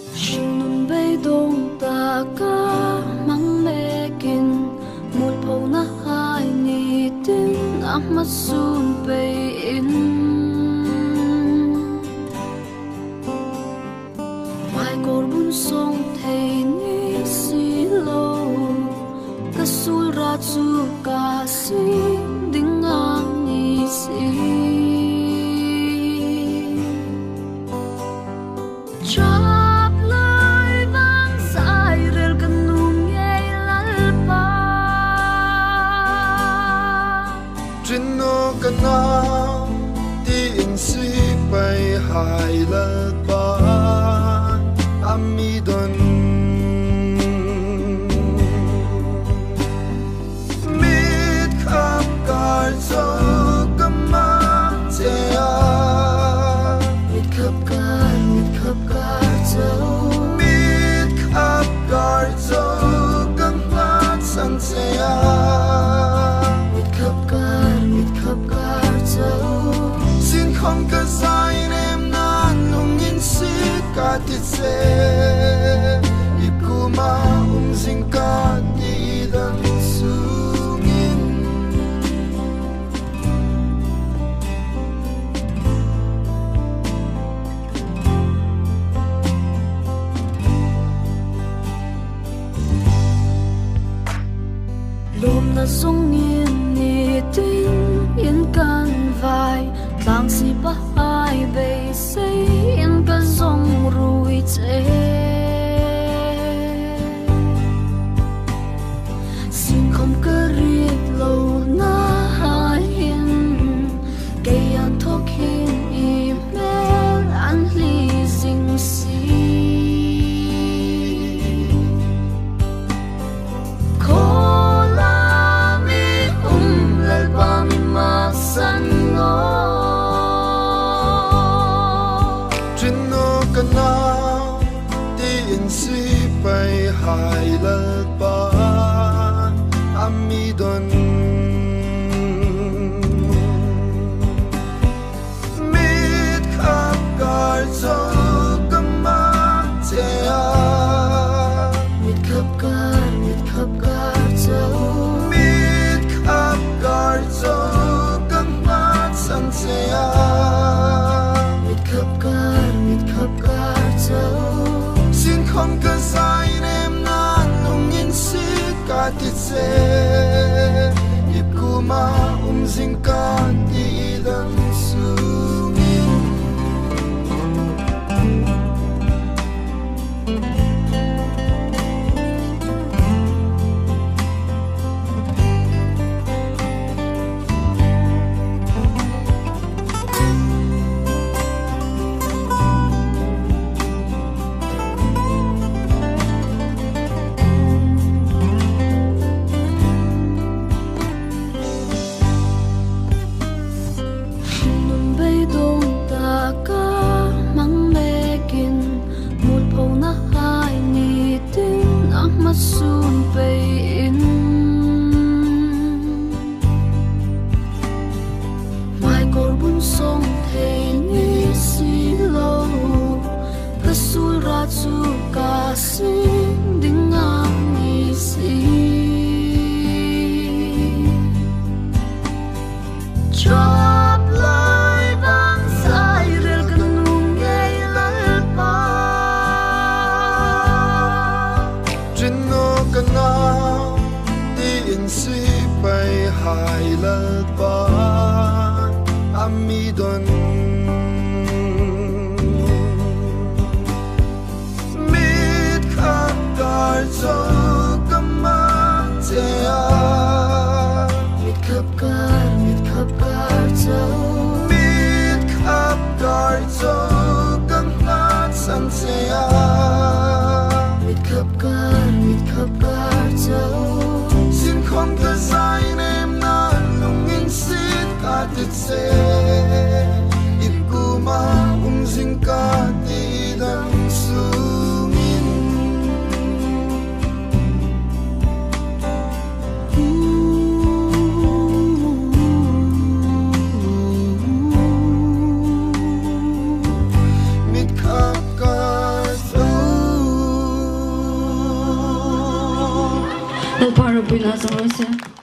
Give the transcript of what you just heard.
Nun bay dong ta ka mang mekin mul po na hai ni tin amasun bay in mai kor bun song thei ni si lo kasul ra chu ka si ding ang ni si Trino kana ti in si bay hai la ba amidon mit khap kar zo kama te a mit khap kar zo mit khap kar zo kama sang te a xin không có sai em nan nung in si cả tiết xe ip cu ma dinh cả đi đằng xuống in lùm na sung nhiên ni tin yên can vai bang si pa hai bay say yên ka zong rui che xin không cơ riết lâu na hai hin cây an thok hin email an li ding si kana ti in si bay hai la ba amidon mit khap kar zo kama te a mit khap kar zo mit khap kar zo kama sang te a mit khap kar zo xin không có sai em nan nung in si cả tiết xe ip cu ma dinh cả đi đằng xuống in sun bay in mai kor bun song thei ni si lo kasul ra chu ka si ding ang ni si drop lai bang sai rel kan nung ngei lal pa kana ti in si bay hai la ba amidon mit khap kar zo kama te a mit khap kar zo mit khap kar zo kama sang te a mit khap kar zo xin không có sai em nan nung in si cả tiết xe Dal para po na sa